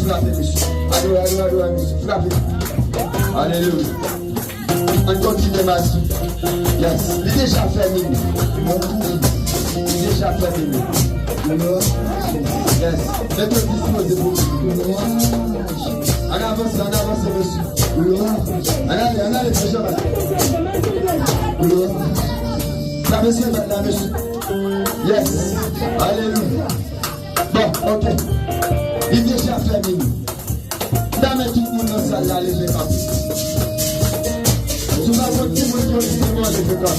frappez, monsieur. Allez, monsieur. Frappez. Alléluia. On continue, Mathieu. Yes. Il est déjà fermé. Il est déjà fermé. Yes. Faites-le disposer pour vous. On avance, monsieur. On allez, monsieur. La monsieur, maintenant, monsieur. Yes. Alléluia. Bon, ok. Il est déjà fermé. Dame tout le monde dans la salle, là, les gens. Tu vas voir tout le monde qui est les gens.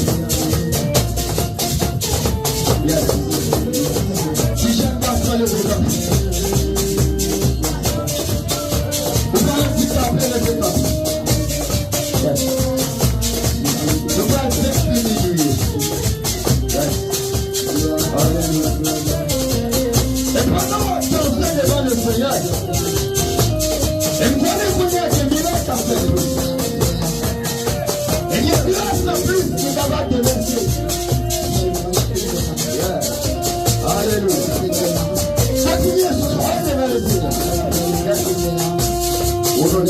Yes. Si j'aime pas ça, les gens. Vous allez un petit peu après les gens. Yes. Je vais être exprimé. Yes. Alléluia. Et pendant que vous êtes devant le Seigneur, et vous allez connaître des miracles à faire. Et il y a grâce de plus que d'avoir de merci. Alléluia. Continuez ce soir devant le Seigneur. Au nom de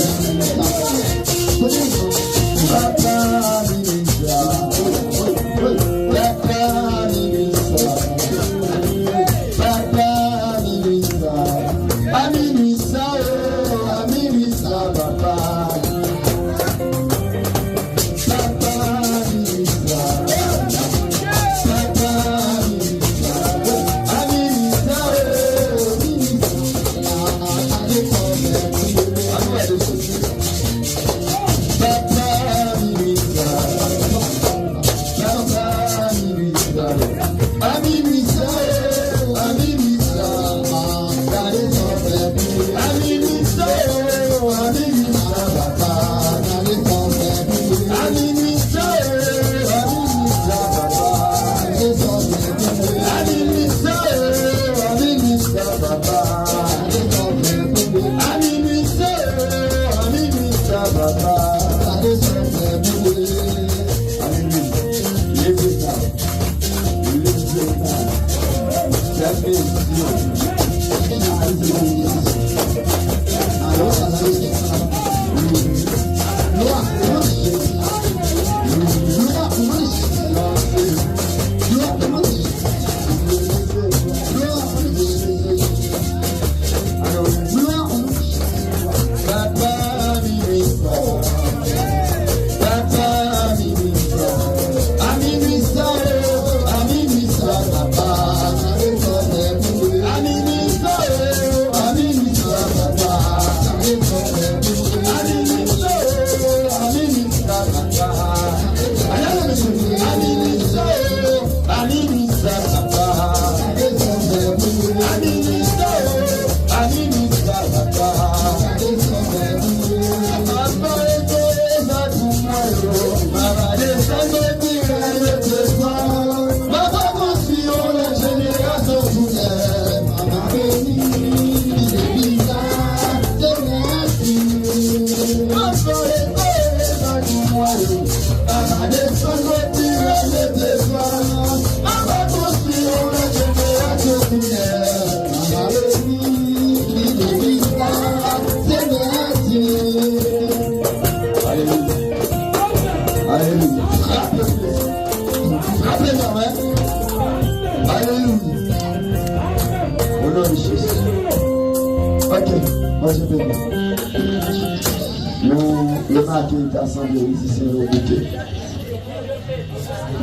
Le marqué est assemblé ici, c'est le bouquet.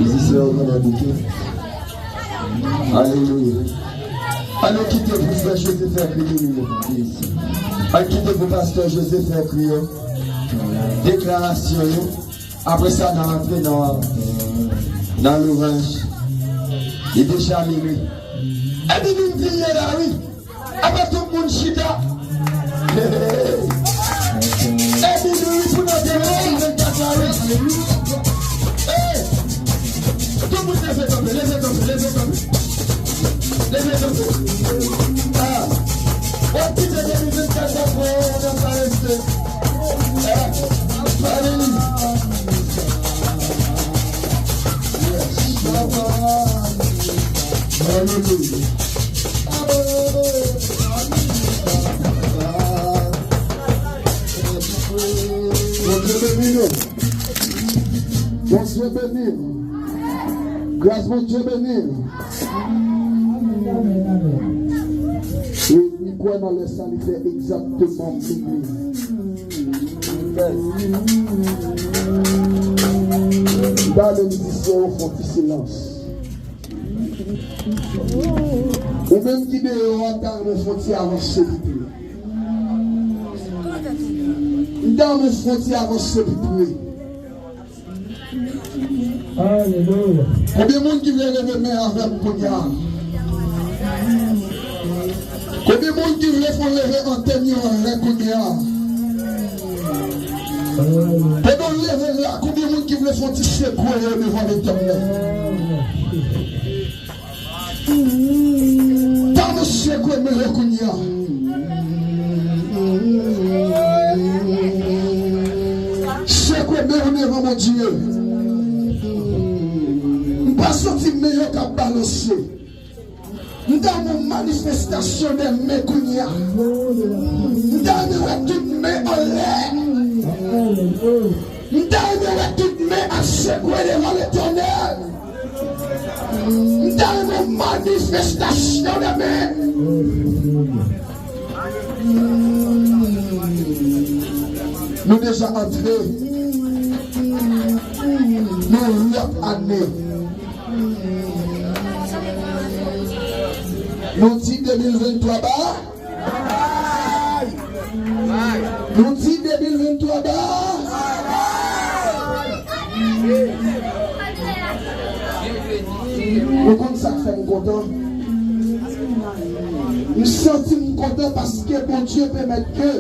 Ici, c'est le bouquet. Alléluia. Allons quitter pour frère Joseph Criot ici. Allons quitter pour pasteur Joseph Criot. Déclaration. Après ça, on va entrer dans l'ouvrage. Il est déjà minuit. Et puis nous prions là, oui. Après tout le monde chita. Et puis nous pour notre développement, 24 heures. Tout le monde lève tomber, lève tomber, lève tomber. Lève tomber. Ah. On quitte les 24 heures, on n'a pas resté. Alléluia. Hallelujah. Dieu béni. Bon Dieu béni. Grâce mon Dieu béni. Et il croit dans le sang, il fait exactement ce qu'il dans les musiciens au fond du silence. Ou même qui dehors dans le frontière avancé. Dans le frontière avancé pour prier. Alléluia. Combien de monde qui veut lever main avec Kounia? Combien de monde qui veut lever antenne avec Kounia? Pendant lever là, combien de monde qui veut faire un petit secouer devant l'Éternel? Dans le secouer, mais le Kounia. Secouer, mais on est vraiment Dieu. Pas sorti meilleur qu'à balancer. Dans mon manifestation de mes Kounia. Dans toute main en l'air. Dans toute main à secouer devant l'Éternel. Dans nos manifestations de main. Nous déjà entrés dans l'autre année. Nous dit 2023 bas. Nous dit 2023 bas. Nous comme ça fait content. Nous sentons content parce que bon Dieu permet que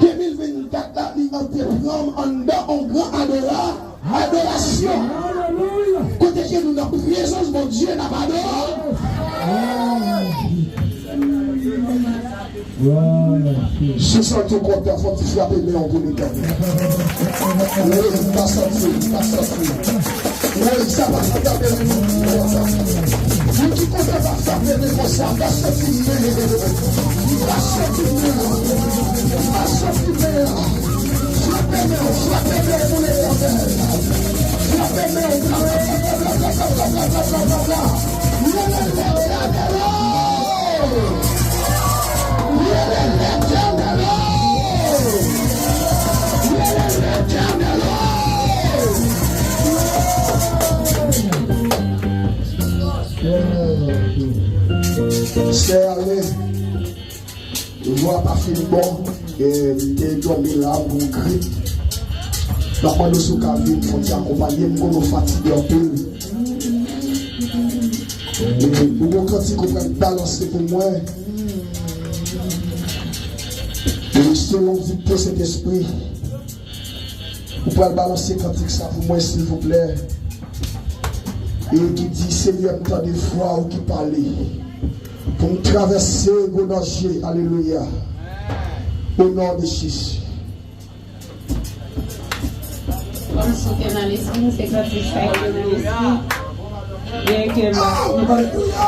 2024 là, il entreprend en grand adoration. Côté que nous dans la présence de mon Dieu n'a pas d'or. Je sens tout content, faut que tu frappes les mains pour l'Éternel. Oui, pas sortir, pas sortir. Oui, ça va frapper les mains. Vous qui comptez pas frapper les mains, ça va sortir. Va sortir, va sortir. Frappez les mains pour l'Éternel. Frappez les mains, c'est allé, je vois pas fini bon, et il dormi là, mon cri. Dans mon sous cabine, faut t'accompagner, pour nous fatiguer un peu. Et pour quand il comprend balancer pour moi, et selon vous cet esprit, vous pouvez balancer quand il ça pour moi, s'il vous plaît. Et qui dit Seigneur, tant de fois ou qui parle pour nous traverser vos dangers. Alléluia. Au nom de Jésus. Comme sauter dans l'esprit, c'est quand tu fais dans l'esprit. Bien que Alléluia.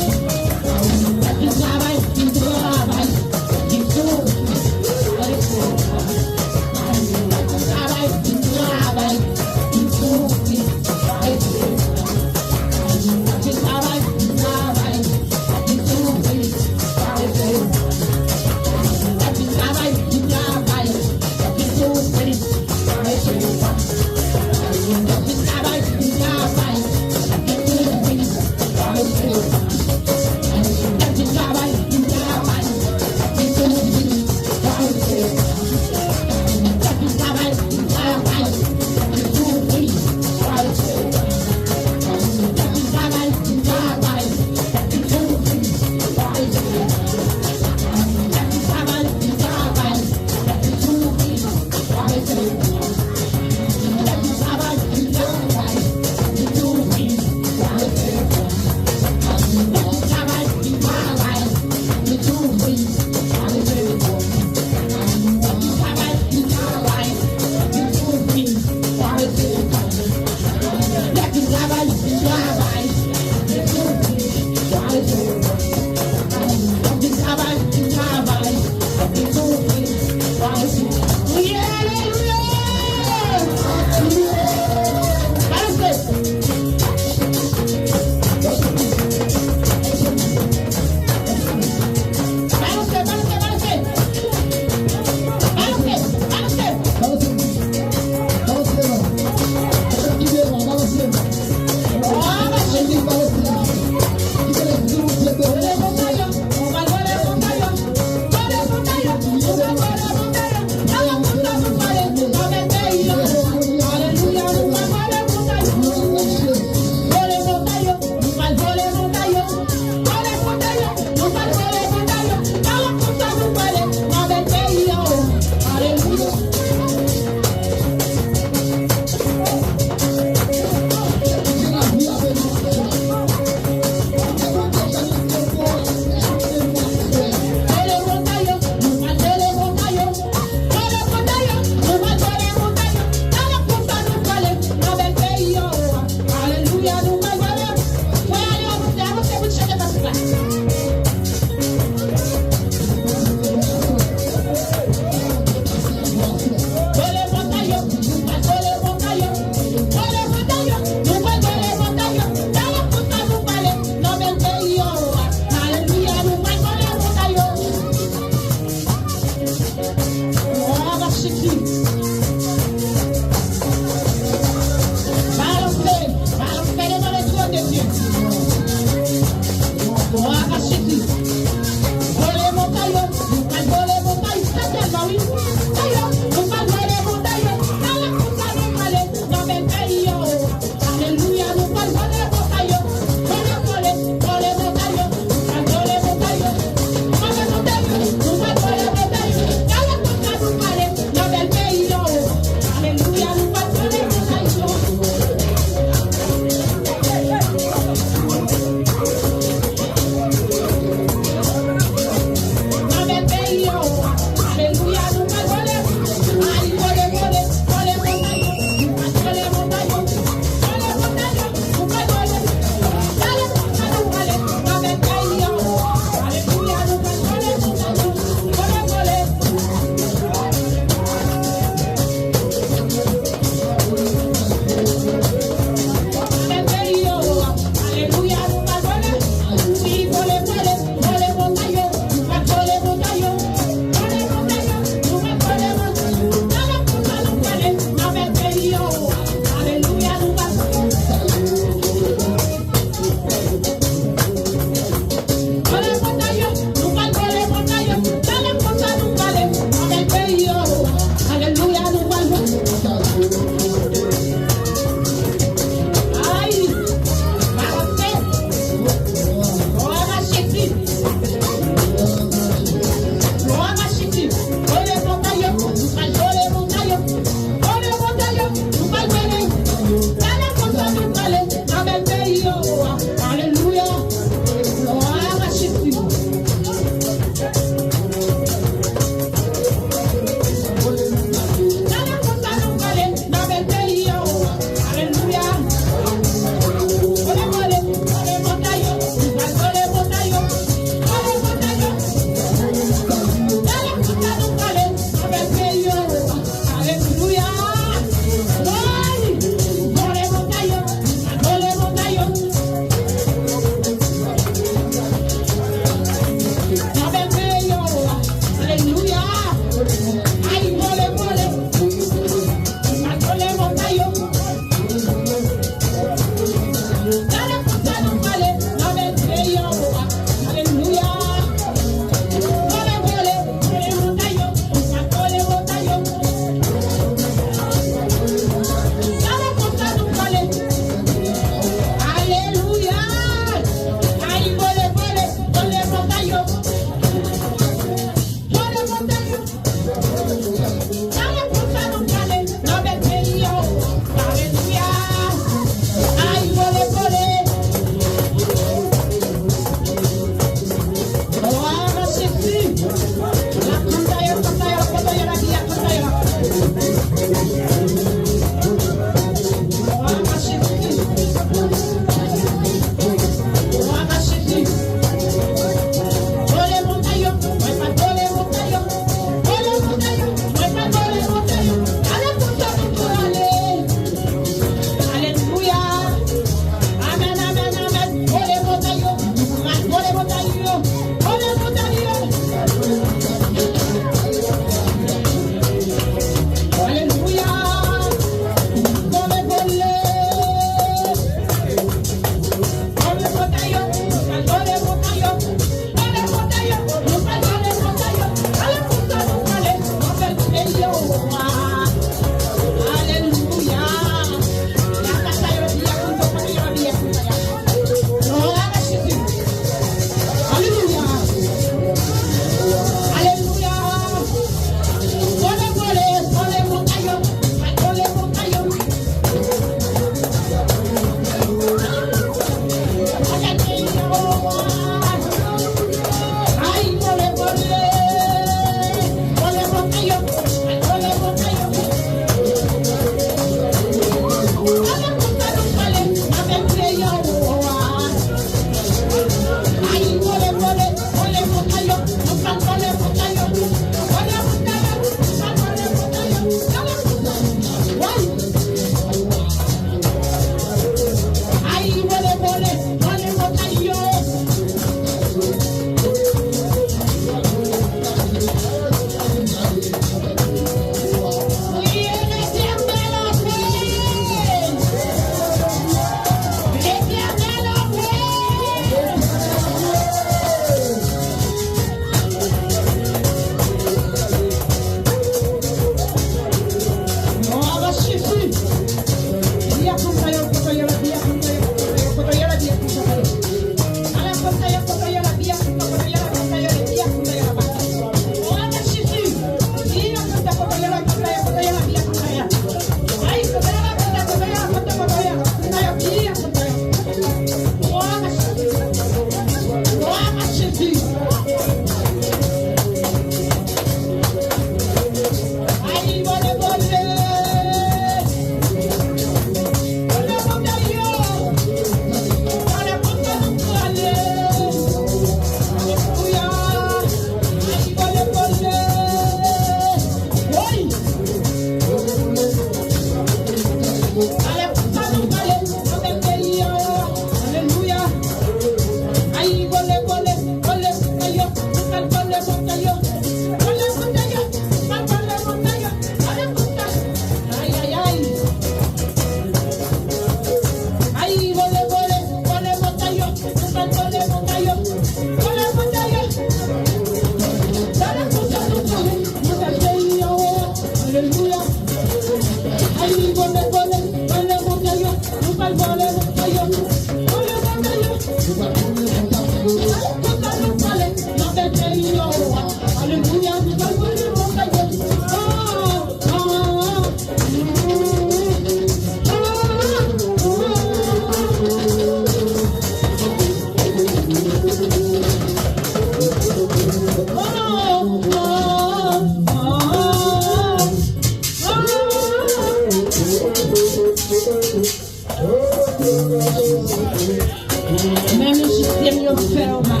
Même le système yo fait au mal.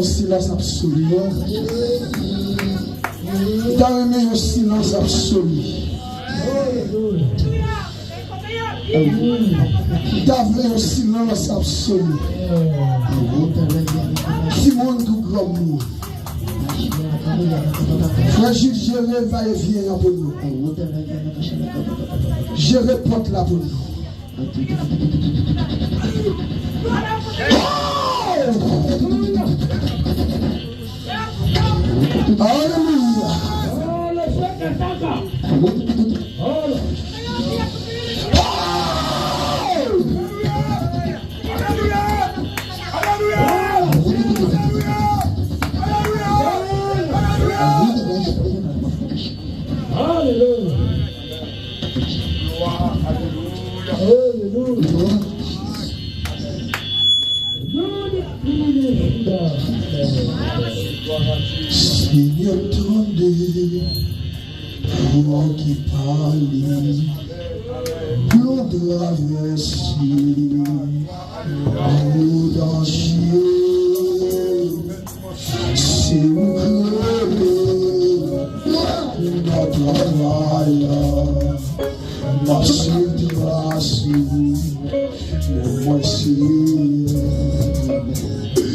Silence absolu. Il t'a remis un silence absolu. Il t'a fait un silence absolu. Qui monte tout comme nous. Frère Gilles, je va et vient pour nous. Je répète là pour nous. Alléluia. Seigneur, tendez, moi qui parle, pour traverser, nous danger, c'est où que notre travail, ma situation, moi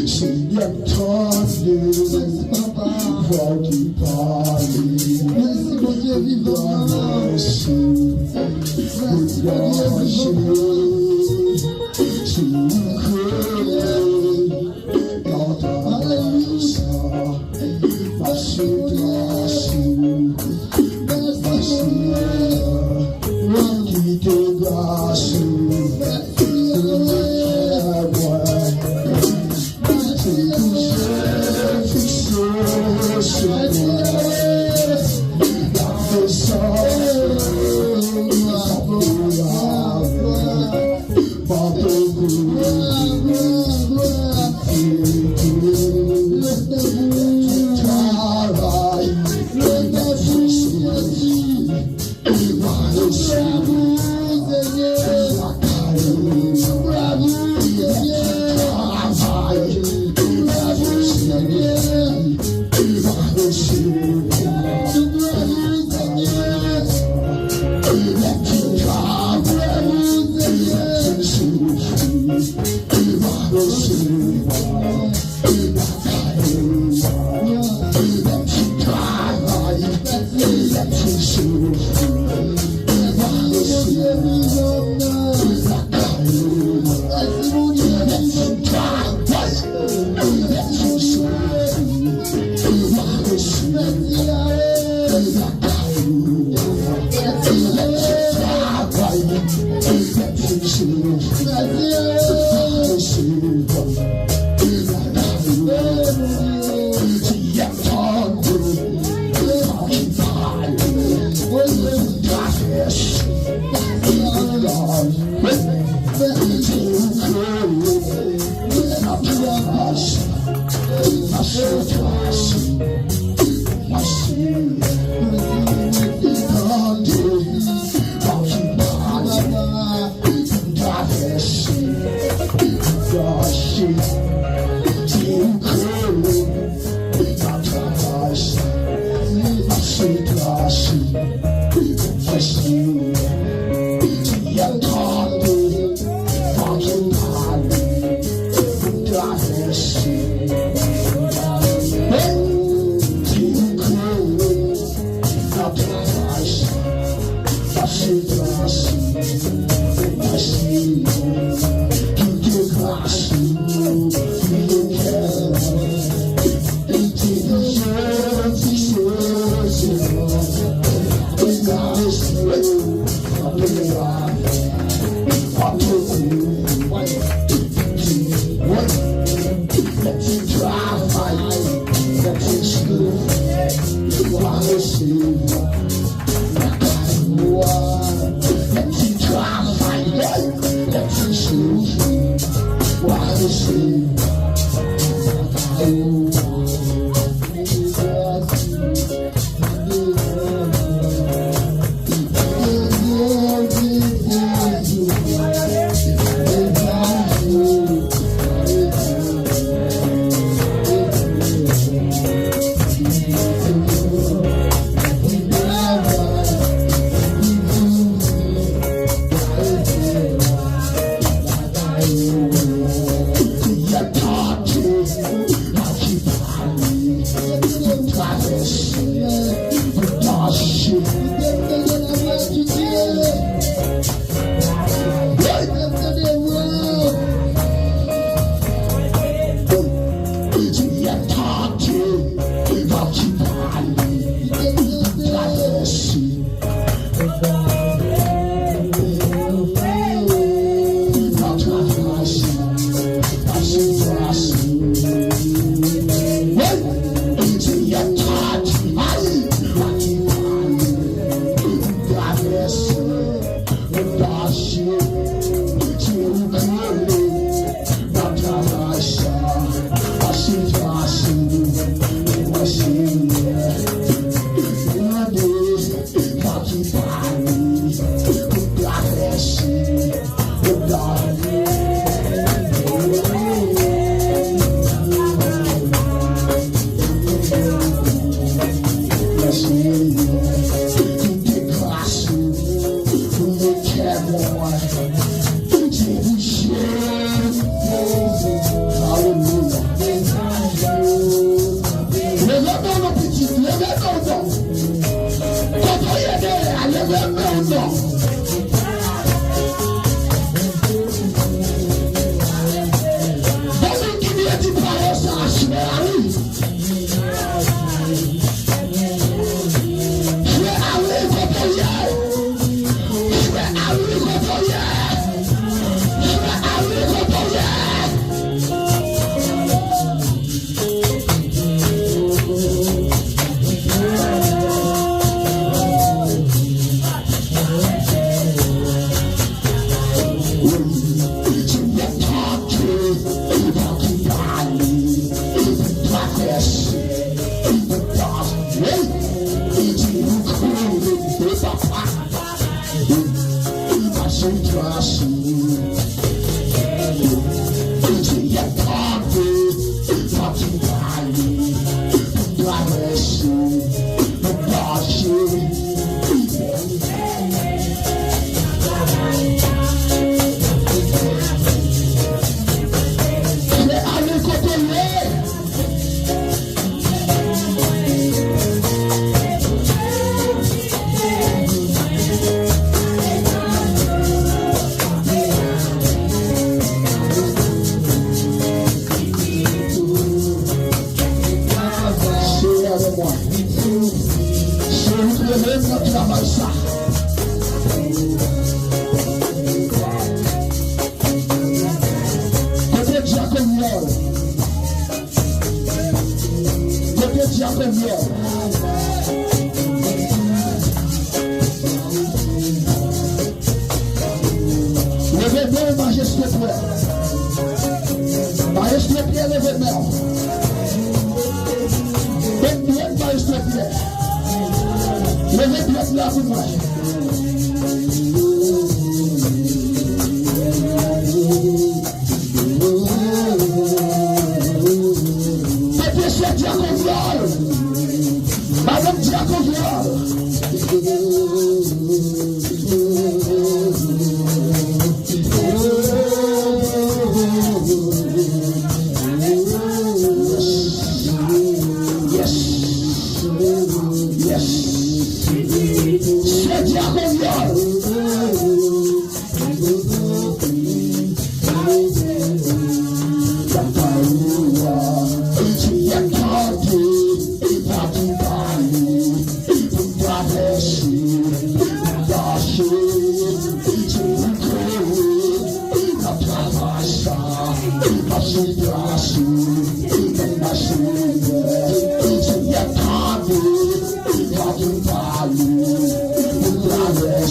Seigneur, tendez, voix qui parle, merci mon Dieu vivant, merci, vous danger, c'est où que notre ça, ma situation, qui te grâce,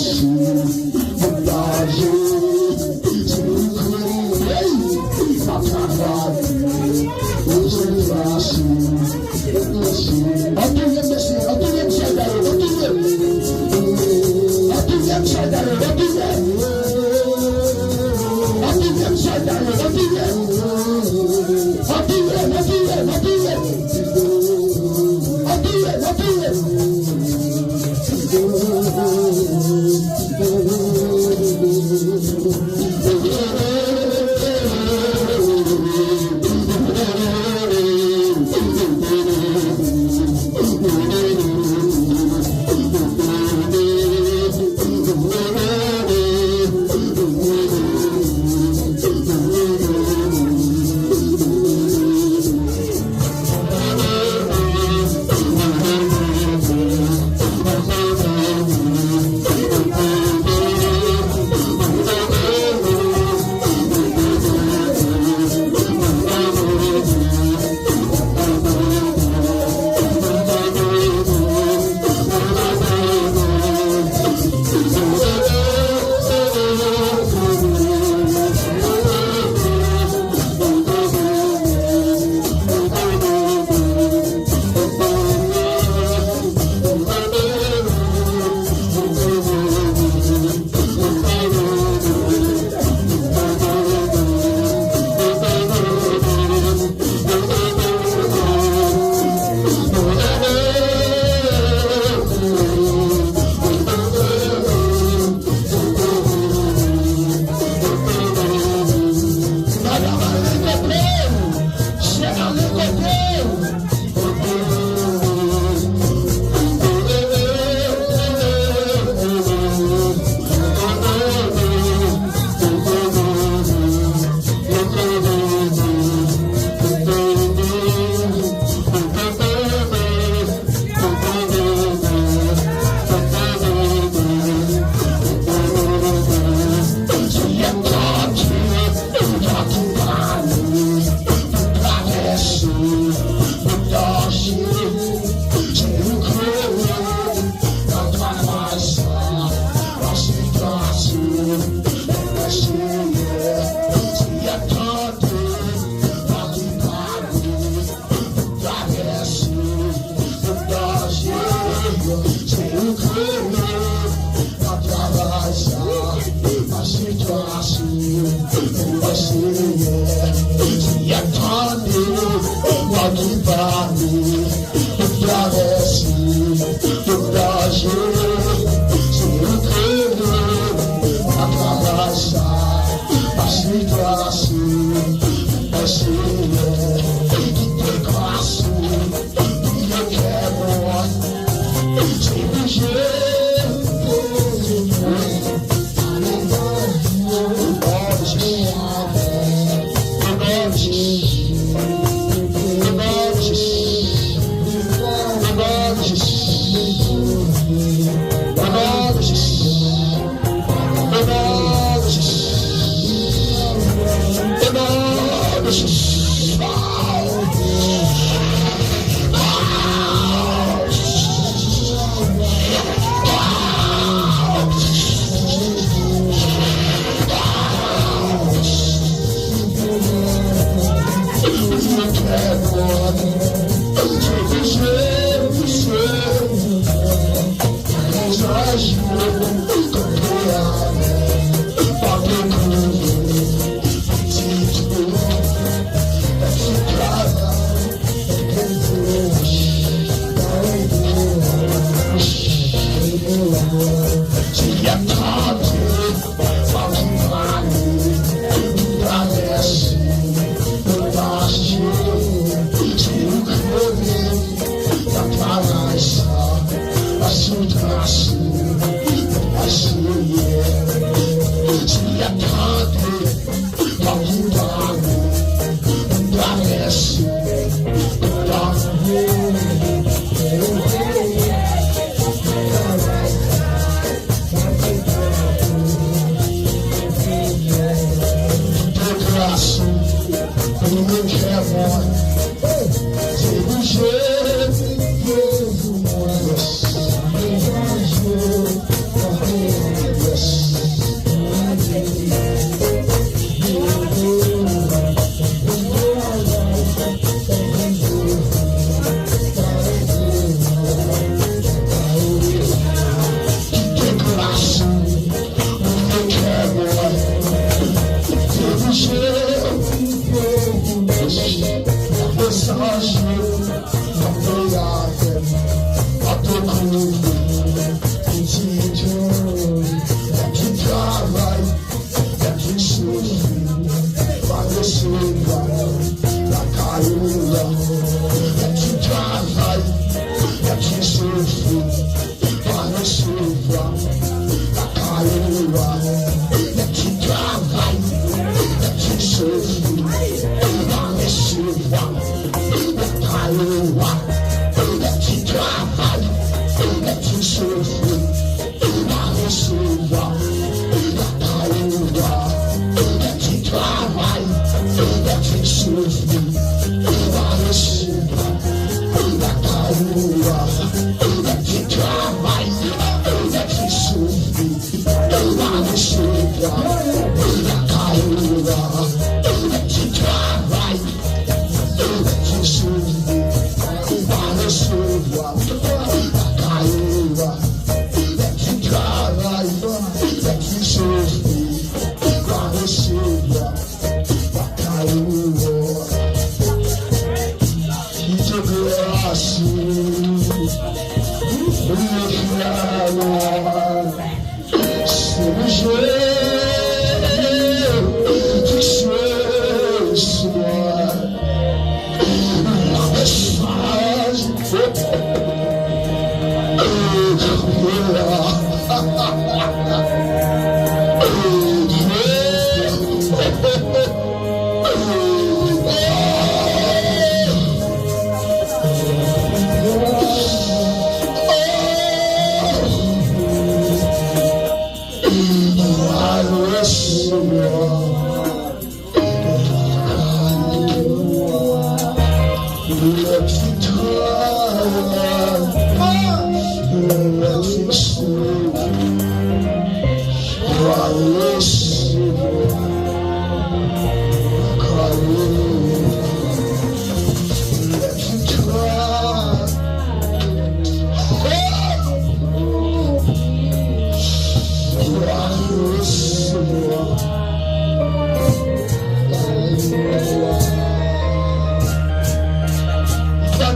Yes. accompagner, de traverser, de nager, sur le créneau, à travers ça, à situation, à essayer, qui déclasse, qui est moi, c'est bougé.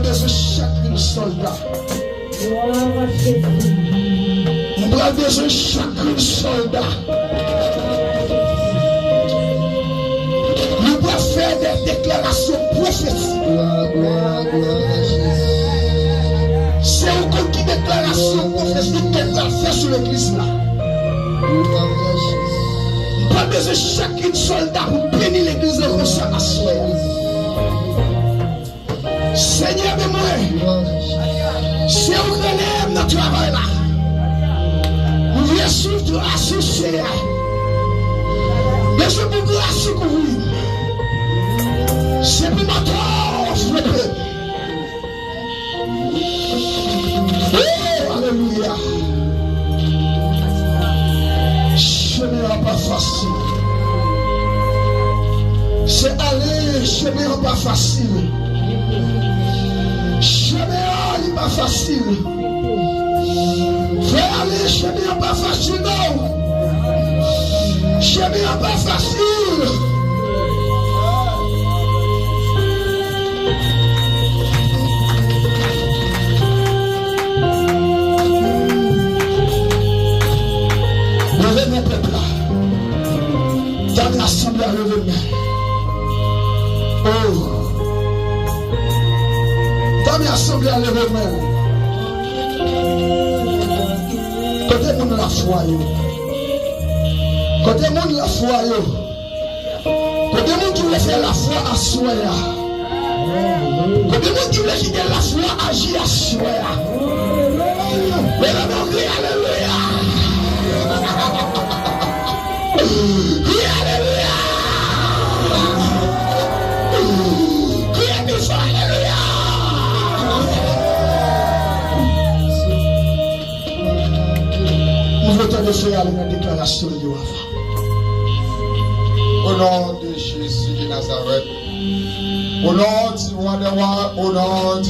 besoin de chaque soldat. Nous avons besoin de chaque soldat. Nous devons faire des déclarations prophétiques. C'est une qui déclaration prophétique qu'elle va faire sur l'église là. Nous avons besoin de chaque soldat pour bénir l'église de consommation. Seigneur de moi, c'est où que l'aime notre travail là. Nous voulons surtout associer. Mais je vous grâce couvrir. C'est pour notre frère. Oh, alléluia. Chemin n'est pas facile. C'est aller, chemin n'est pas facile. Chemin n'est pas facile. Faire aller, chemin n'est pas facile, non. Chemin n'est pas facile. Levez mon peuple là. Dans l'assemblée à lever main. Oh. Dans l'assemblée à lever main. Côté monde la foi yo. Côté monde la foi yo. Côté monde qui veut faire la foi à soi. Côté monde qui veut quitter la foi agir à soi. Mais la mort crie alléluia. Crie alléluia. Crie plus fort alléluia. Nous voulons te faire la déclaration de Dieu. Au nom de Jésus de Nazareth, au nom du roi des rois, au nom du